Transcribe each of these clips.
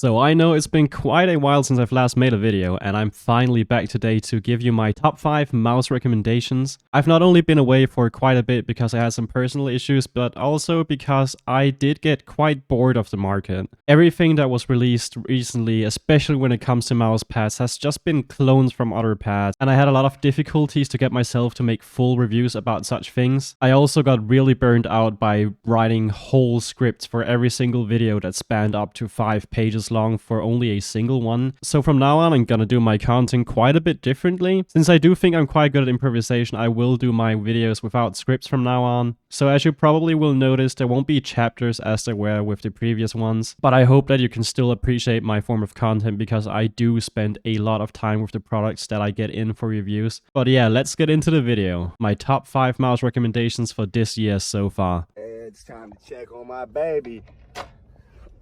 So I know it's been quite a while since I've last made a video, and I'm finally back today to give you my top 5 mouse recommendations. I've not only been away for quite a bit because I had some personal issues, but also because I did get quite bored of the market. Everything that was released recently, especially when it comes to mouse pads, has just been clones from other pads, and I had a lot of difficulties to get myself to make full reviews about such things. I also got really burned out by writing whole scripts for every single video that spanned up to 5 pages long for only a single one. So from now on, I'm gonna do my content quite a bit differently. Since I do think I'm quite good at improvisation, I will do my videos without scripts from now on. So as you probably will notice, there won't be chapters as there were with the previous ones, but I hope that you can still appreciate my form of content because I do spend a lot of time with the products that I get in for reviews. But yeah, let's get into the video. My top 5 mouse recommendations for this year so far. It's time to check on my baby.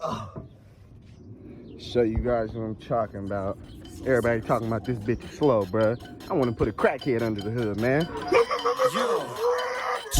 Oh. Show you guys what I'm talking about. Everybody talking about this bitch is slow, bruh. I want to put a crackhead under the hood, man.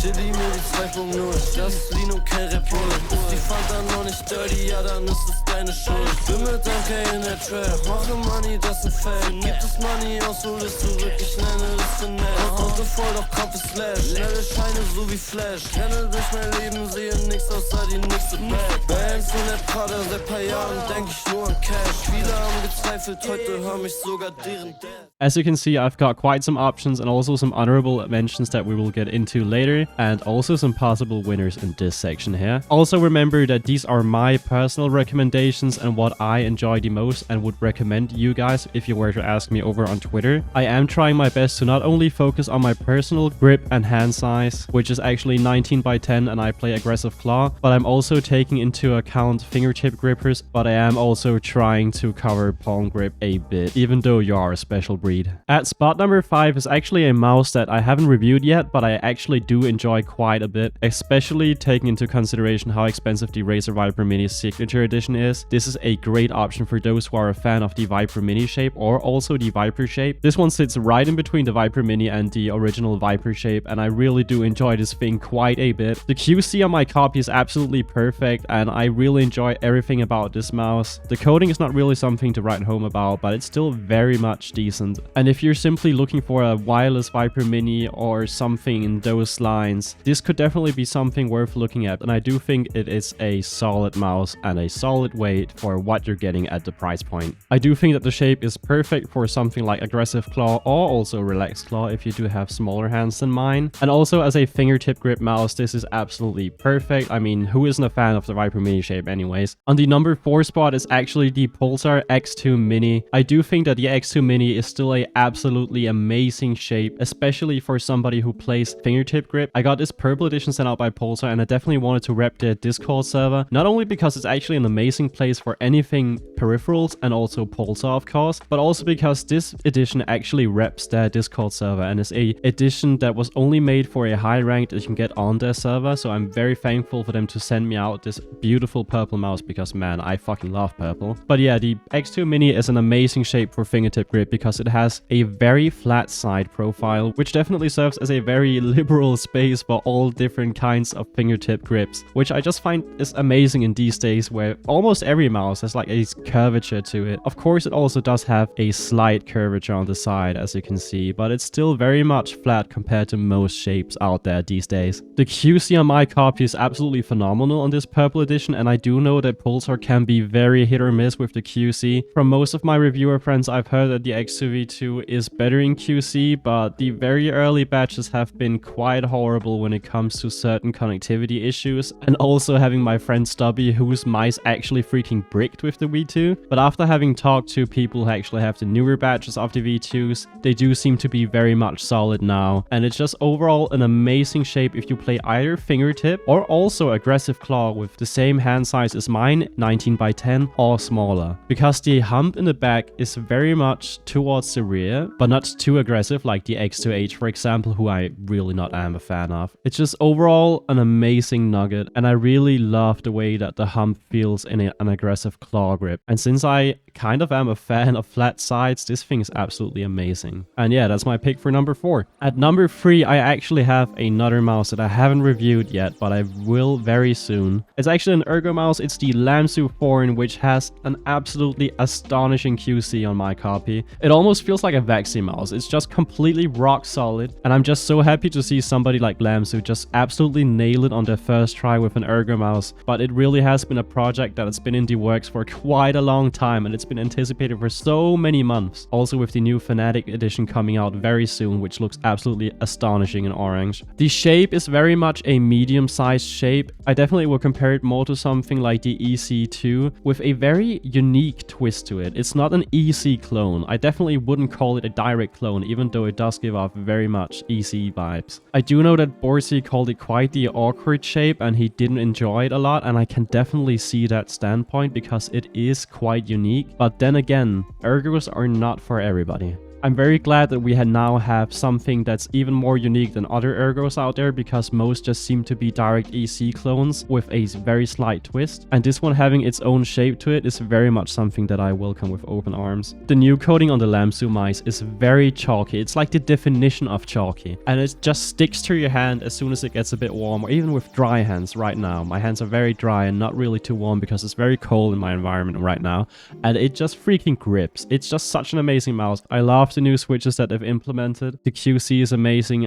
Chili mir die 2.0, das Lean und kein Red Bull. Ist die Fanta noch nicht dirty, ja dann ist es deine Schuld. Bin mit MK in der Trap, mache Money, das ist ein Fake. Gibt es Money aus, so ist zurück, ich nenne es ein Net. Konto voll, doch Kopf ist Slash, schnelle Scheine so wie Flash. Renne durch mein Leben, sehe nix außer die nächste Bag. Bands in der Prada, seit paar Jahren denk ich nur an Cash. Viele haben gezweifelt, heute hör mich sogar deren Dad. As you can see, I've got quite some options and also some honorable mentions that we will get into later, and also some possible winners in this section here. Also remember that these are my personal recommendations and what I enjoy the most and would recommend you guys if you were to ask me over on Twitter. I am trying my best to not only focus on my personal grip and hand size, which is actually 19x10 and I play aggressive claw, but I'm also taking into account fingertip grippers, but I am also trying to cover palm grip a bit, even though you are a special breed. At spot number 5 is actually a mouse that I haven't reviewed yet, but I actually do enjoy quite a bit, especially taking into consideration how expensive the Razer Viper Mini Signature Edition is. This is a great option for those who are a fan of the Viper Mini shape or also the Viper shape. This one sits right in between the Viper Mini and the original Viper shape, and I really do enjoy this thing quite a bit. The QC on my copy is absolutely perfect, and I really enjoy everything about this mouse. The coding is not really something to write home about, but it's still very much decent. And if you're simply looking for a wireless Viper Mini or something in those lines, this could definitely be something worth looking at, and I do think it is a solid mouse and a solid weight for what you're getting at the price point. I do think that the shape is perfect for something like aggressive claw or also relaxed claw if you do have smaller hands than mine. And also as a fingertip grip mouse, this is absolutely perfect. I mean, who isn't a fan of the Viper Mini shape anyways? On the number 4 spot is actually the Pulsar X2 Mini. I do think that the X2 Mini is still a absolutely amazing shape, especially for somebody who plays fingertip grip. I got this purple edition sent out by Pulsar, and I definitely wanted to rep their Discord server, not only because it's actually an amazing place for anything peripherals and also Pulsar of course, but also because this edition actually reps their Discord server and is a edition that was only made for a high rank that you can get on their server. So I'm very thankful for them to send me out this beautiful purple mouse because man, I fucking love purple. But yeah, the X2 Mini is an amazing shape for fingertip grip because it has a very flat side profile, which definitely serves as a very liberal space for all different kinds of fingertip grips, which I just find is amazing in these days where almost every mouse has like a curvature to it. Of course, it also does have a slight curvature on the side, as you can see, but it's still very much flat compared to most shapes out there these days. The QC on my copy is absolutely phenomenal on this purple edition, and I do know that Pulsar can be very hit or miss with the QC. From most of my reviewer friends, I've heard that the X2V2 is better in QC, but the very early batches have been quite horrible when it comes to certain connectivity issues, and also having my friend Stubby whose mice actually freaking bricked with the V2. But after having talked to people who actually have the newer batches of the V2s, they do seem to be very much solid now, and it's just overall an amazing shape if you play either fingertip or also aggressive claw with the same hand size as mine, 19x10 or smaller, because the hump in the back is very much towards the rear but not too aggressive like the X2H for example, who I really not am a fan of. It's just overall an amazing nugget, and I really love the way that the hump feels in an aggressive claw grip. And since I kind of am a fan of flat sides, this thing is absolutely amazing. And yeah, that's my pick for number 4. At number 3, I actually have another mouse that I haven't reviewed yet, but I will very soon. It's actually an ergo mouse. It's the Lamsu THORN, which has an absolutely astonishing QC on my copy. It almost feels like a Vaxi mouse. It's just completely rock solid, and I'm just so happy to see somebody like Lamsu just absolutely nail it on their first try with an ergo mouse. But it really has been a project that has been in the works for quite a long time, and it's been anticipated for so many months. Also with the new Fanatic edition coming out very soon, which looks absolutely astonishing in orange. The shape is very much a medium-sized shape. I definitely will compare it more to something like the EC2 with a very unique twist to it. It's not an EC clone. I definitely wouldn't call it a direct clone, even though it does give off very much EC vibes. I do know that Borsi called it quite the awkward shape and he didn't enjoy it a lot, and I can definitely see that standpoint because it is quite unique. But then again, ergos are not for everybody. I'm very glad that we now have something that's even more unique than other ergos out there, because most just seem to be direct EC clones with a very slight twist, and this one having its own shape to it is very much something that I welcome with open arms. The new coating on the Lamsu mice is very chalky. It's like the definition of chalky, and it just sticks to your hand as soon as it gets a bit warm, or even with dry hands. Right now my hands are very dry and not really too warm because it's very cold in my environment right now, and it just freaking grips. It's just such an amazing mouse. I love the new switches that they've implemented. The QC is amazing.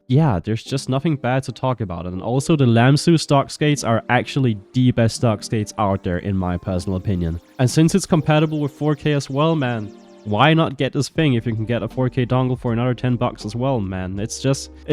Yeah, there's just nothing bad to talk about it. And also the Lamsu stock skates are actually the best stock skates out there in my personal opinion. And since it's compatible with 4K as well, man, why not get this thing if you can get a 4K dongle for another 10 bucks as well, man? It's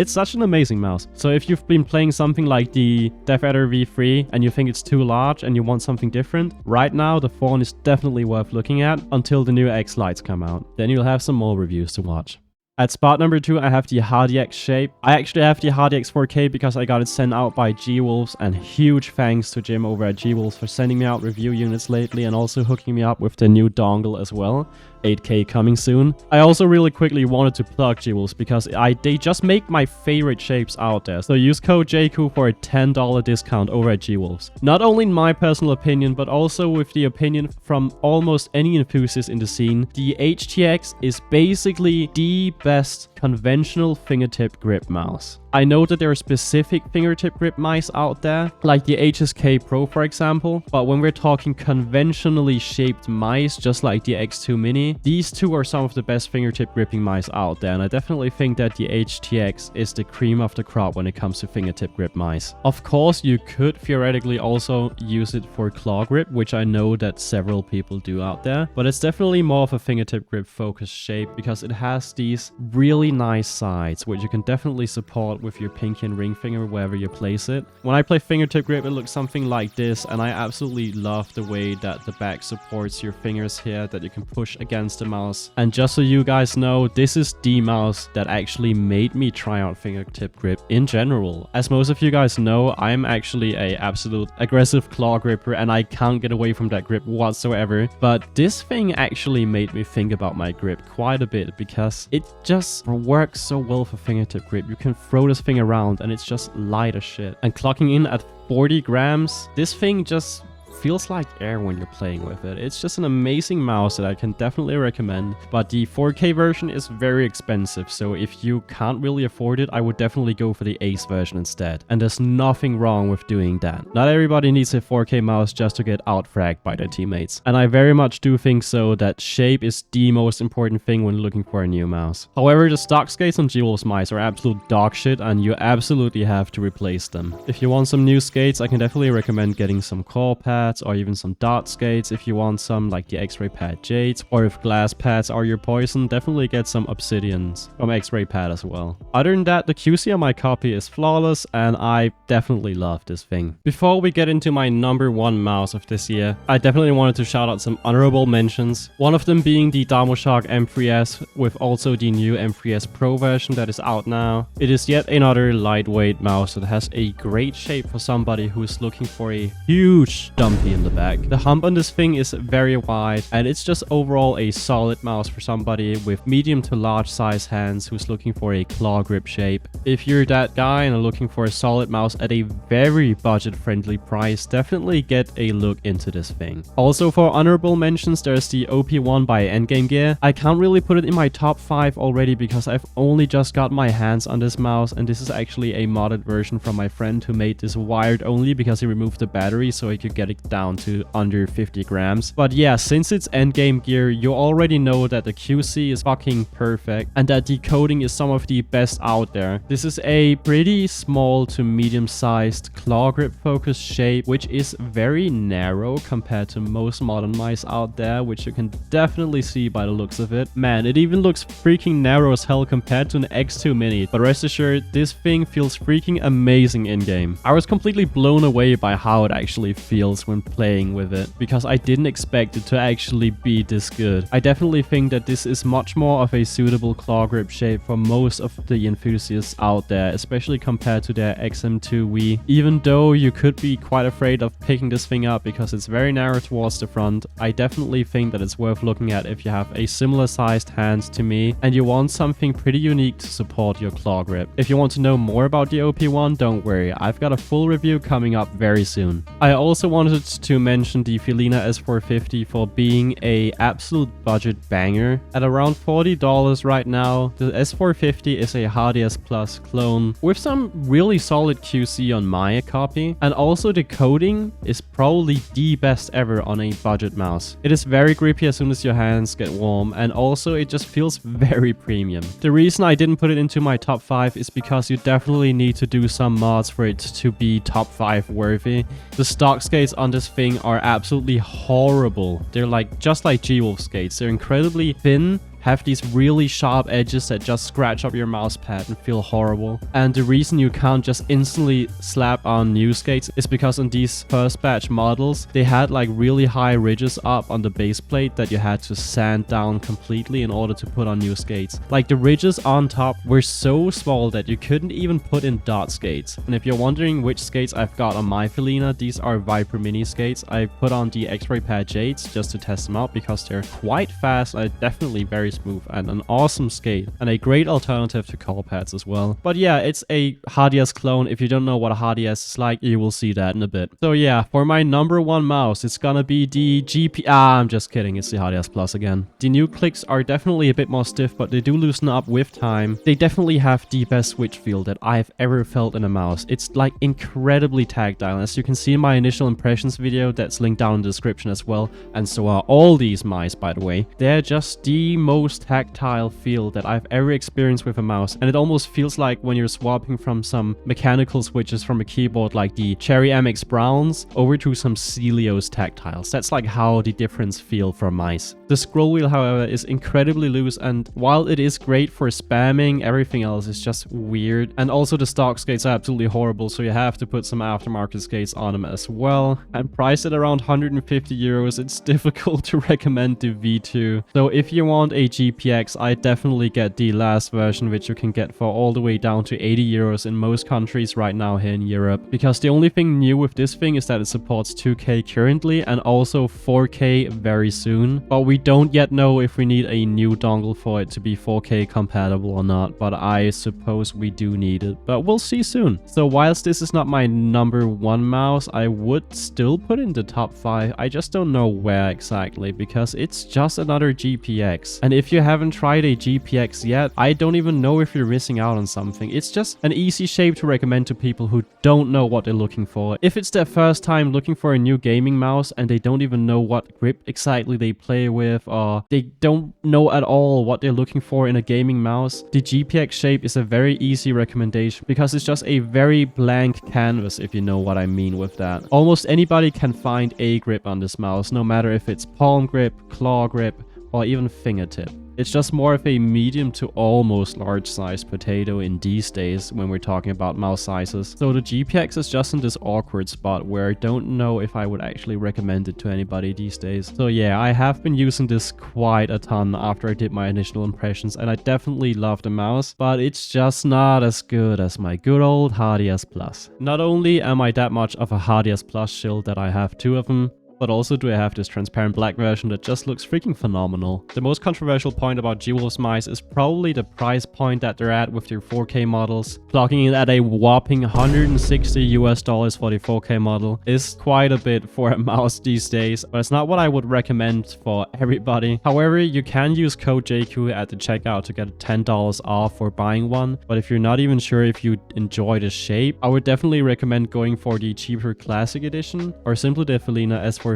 such an amazing mouse. So if you've been playing something like the DefAdder V3 and you think it's too large and you want something different, right now the THORN is definitely worth looking at until the new X lights come out. Then you'll have some more reviews to watch. At spot number 2, I have the HDX shape. I actually have the HDX 4K because I got it sent out by G-Wolves, and huge thanks to Jim over at G-Wolves for sending me out review units lately and also hooking me up with the new dongle as well. 8K coming soon. I also really quickly wanted to plug G-Wolves because they just make my favorite shapes out there. So use code JQ for a $10 discount over at G-Wolves. Not only in my personal opinion, but also with the opinion from almost any enthusiast in the scene, the HTX is basically the best conventional fingertip grip mouse. I know that there are specific fingertip grip mice out there, like the HSK Pro for example, but when we're talking conventionally shaped mice, just like the X2 Mini, these two are some of the best fingertip gripping mice out there, and I definitely think that the HTX is the cream of the crop when it comes to fingertip grip mice. Of course, you could theoretically also use it for claw grip, which I know that several people do out there, but it's definitely more of a fingertip grip focused shape because it has these really nice sides, which you can definitely support with your pinky and ring finger wherever you place it. When I play fingertip grip, it looks something like this, and I absolutely love the way that the back supports your fingers here, that you can push against the mouse. And just so you guys know, this is the mouse that actually made me try out fingertip grip in general. As most of you guys know, I'm actually a absolute aggressive claw gripper and I can't get away from that grip whatsoever, but this thing actually made me think about my grip quite a bit because it just works so well for fingertip grip. You can throw this thing around and it's just light as shit. And clocking in at 40 grams, this thing just feels like air when you're playing with it. It's just an amazing mouse that I can definitely recommend, but the 4K version is very expensive, so if you can't really afford it, I would definitely go for the Ace version instead. And there's nothing wrong with doing that. Not everybody needs a 4K mouse just to get out-fragged by their teammates. And I very much do think so that shape is the most important thing when looking for a new mouse. However, the stock skates on G-Wolves mice are absolute dog shit and you absolutely have to replace them. If you want some new skates, I can definitely recommend getting some claw pads or even some dot skates if you want some, like the X-Ray Pad Jades, or if glass pads are your poison, definitely get some obsidians from X-Ray Pad as well. Other than that, the QC on my copy is flawless and I definitely love this thing. Before we get into my number 1 mouse of this year, I definitely wanted to shout out some honorable mentions, one of them being the Damoshark M3s with also the new M3s Pro version that is out now. It is yet another lightweight mouse that has a great shape for somebody who is looking for a huge dumb bumpy in the back. The hump on this thing is very wide, and it's just overall a solid mouse for somebody with medium to large size hands who's looking for a claw grip shape. If you're that guy and are looking for a solid mouse at a very budget friendly price, definitely get a look into this thing. Also, for honorable mentions, there's the OP1 by Endgame Gear. I can't really put it in my top 5 already because I've only just got my hands on this mouse, and this is actually a modded version from my friend who made this wired only because he removed the battery so he could get it down to under 50 grams. But yeah, since it's Endgame Gear, you already know that the QC is fucking perfect and that decoding is some of the best out there. This is a pretty small to medium sized claw grip focused shape, which is very narrow compared to most modern mice out there, which you can definitely see by the looks of it. Man, it even looks freaking narrow as hell compared to an X2 Mini, but rest assured, this thing feels freaking amazing in game. I was completely blown away by how it actually feels when playing with it, because I didn't expect it to actually be this good. I definitely think that this is much more of a suitable claw grip shape for most of the enthusiasts out there, especially compared to their XM2 Wii. Even though you could be quite afraid of picking this thing up because it's very narrow towards the front, I definitely think that it's worth looking at if you have a similar sized hand to me and you want something pretty unique to support your claw grip. If you want to know more about the OP1, don't worry, I've got a full review coming up very soon. I also wanted to mention the Phylina S450 for being a absolute budget banger. At around $40 right now, the S450 is a HDS Plus clone with some really solid QC on my copy, and also the coding is probably the best ever on a budget mouse. It is very grippy as soon as your hands get warm, and also it just feels very premium. The reason I didn't put it into my top 5 is because you definitely need to do some mods for it to be top 5 worthy. The stock skates on this thing are absolutely horrible. They're like just like G-Wolf skates. They're incredibly thin, have these really sharp edges that just scratch up your mouse pad and feel horrible. And the reason you can't just instantly slap on new skates is because on these first batch models, they had like really high ridges up on the base plate that you had to sand down completely in order to put on new skates. Like the ridges on top were so small that you couldn't even put in dot skates. And if you're wondering which skates I've got on my Phylina, these are Viper Mini skates. I put on the X-Ray Pad Jades just to test them out because they're quite fast and definitely very smooth and an awesome skate and a great alternative to call pads as well. But yeah, it's a HDS clone. If you don't know what a HDS is like, you will see that in a bit. So yeah, for my number 1 mouse, it's gonna be the I'm just kidding, it's the HDS Plus again. The new clicks are definitely a bit more stiff, but they do loosen up with time. They definitely have the best switch feel that I've ever felt in a mouse. It's like incredibly tactile. As you can see in my initial impressions video that's linked down in the description as well, and so are all these mice, by the way. They're just the most tactile feel that I've ever experienced with a mouse, and it almost feels like when you're swapping from some mechanical switches from a keyboard like the Cherry MX Browns over to some Celios tactiles. That's like how the difference feel for mice. The scroll wheel, however, is incredibly loose, and while it is great for spamming, everything else is just weird. And also the stock skates are absolutely horrible, so you have to put some aftermarket skates on them as well. And priced at around 150 euros, it's difficult to recommend the V2. So if you want a GPX, I definitely get the last version, which you can get for all the way down to 80 euros in most countries right now here in Europe. Because the only thing new with this thing is that it supports 2K currently and also 4K very soon. But we don't yet know if we need a new dongle for it to be 4K compatible or not, but I suppose we do need it. But we'll see soon. So whilst this is not my number 1 mouse, I would still put in the top 5. I just don't know where exactly because it's just another GPX. And if you haven't tried a GPX yet, I don't even know if you're missing out on something. It's just an easy shape to recommend to people who don't know what they're looking for. If it's their first time looking for a new gaming mouse and they don't even know what grip exactly they play with, or they don't know at all what they're looking for in a gaming mouse, the GPX shape is a very easy recommendation because it's just a very blank canvas, if you know what I mean with that. Almost anybody can find a grip on this mouse, no matter if it's palm grip, claw grip, or even fingertip. It's just more of a medium to almost large size potato in these days when we're talking about mouse sizes. So the GPX is just in this awkward spot where I don't know if I would actually recommend it to anybody these days. So yeah, I have been using this quite a ton after I did my initial impressions, and I definitely love the mouse, but it's just not as good as my good old Hardy S Plus. Not only am I that much of a Hardy S Plus shill that I have 2 of them, but also do I have this transparent black version that just looks freaking phenomenal. The most controversial point about G-Wolf's mice is probably the price point that they're at with their 4K models. Clocking it at a whopping $160 for the 4K model is quite a bit for a mouse these days, but it's not what I would recommend for everybody. However, you can use code JQ at the checkout to get $10 off for buying one, but if you're not even sure if you enjoy the shape, I would definitely recommend going for the cheaper classic edition, or simply the Phylina S450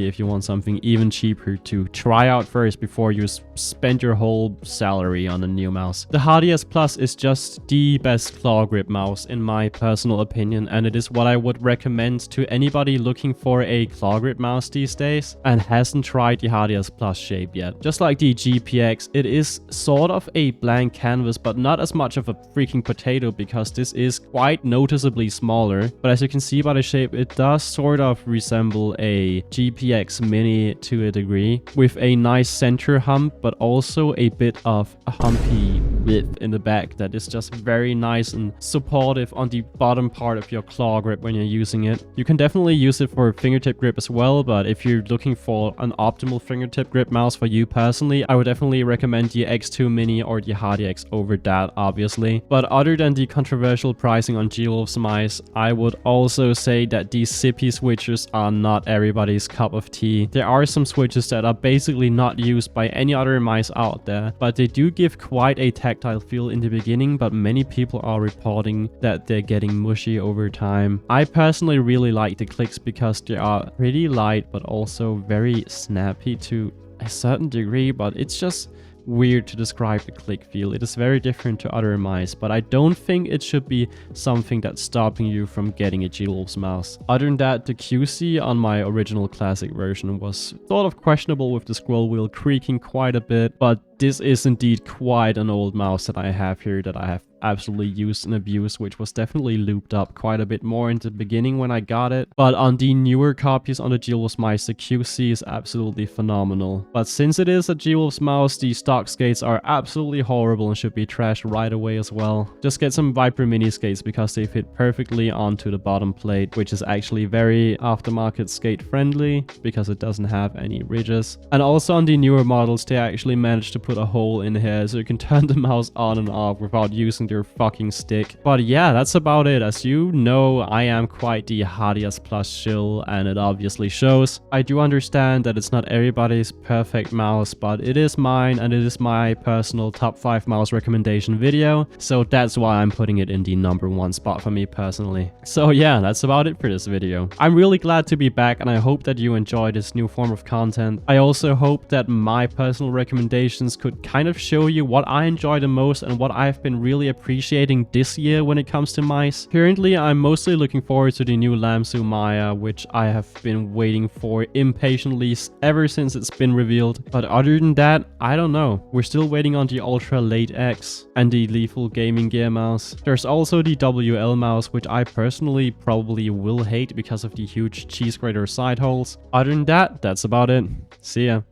if you want something even cheaper to try out first before you spend your whole salary on a new mouse. The Hardy S Plus is just the best claw grip mouse in my personal opinion, and it is what I would recommend to anybody looking for a claw grip mouse these days and hasn't tried the Hardy S Plus shape yet. Just like the GPX, it is sort of a blank canvas, but not as much of a freaking potato because this is quite noticeably smaller. But as you can see by the shape, it does sort of resemble a GPX Mini to a degree, with a nice center hump, but also a bit of a humpy width in the back that is just very nice and supportive on the bottom part of your claw grip when you're using it. You can definitely use it for fingertip grip as well, but if you're looking for an optimal fingertip grip mouse for you personally, I would definitely recommend the X2 Mini or the Hardy X over that, obviously. But other than the controversial pricing on G-Wolf's mice, I would also say that these sippy switches are not everybody's cup of tea. There are some switches that are basically not used by any other mice out there, but they do give quite a tactile feel in the beginning, but many people are reporting that they're getting mushy over time. I personally really like the clicks because they are pretty light but also very snappy to a certain degree, but it's just weird to describe the click feel. It is very different to other mice, but I don't think it should be something that's stopping you from getting a G-Wolf's mouse. Other than that, the QC on my original classic version was sort of questionable with the scroll wheel creaking quite a bit, but this is indeed quite an old mouse that I have here that I have absolutely used and abused, which was definitely looped up quite a bit more in the beginning when I got it. But on the newer copies on the G-Wolf's mice, the QC is absolutely phenomenal. But since it is a G-Wolf's mouse, the stock skates are absolutely horrible and should be trashed right away as well. Just get some Viper mini skates because they fit perfectly onto the bottom plate, which is actually very aftermarket skate friendly because it doesn't have any ridges. And also on the newer models, they actually managed to put a hole in here so you can turn the mouse on and off without using their fucking stick. But yeah, that's about it. As you know, I am quite the Hardy S Plus shill, and it obviously shows. I do understand that it's not everybody's perfect mouse, but it is mine, and it is my personal top 5 mouse recommendation video, so that's why I'm putting it in the #1 spot for me personally. So yeah, that's about it for this video. I'm really glad to be back, and I hope that you enjoy this new form of content. I also hope that my personal recommendations could kind of show you what I enjoy the most and what I've been really appreciating this year when it comes to mice. Currently, I'm mostly looking forward to the new Lamsu Maya, which I have been waiting for impatiently ever since it's been revealed. But other than that, I don't know. We're still waiting on the Ultra Late X and the Lethal Gaming Gear mouse. There's also the WL mouse, which I personally probably will hate because of the huge cheese grater side holes. Other than that, that's about it. See ya.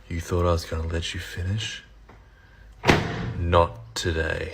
You thought I was gonna let you finish? Not today.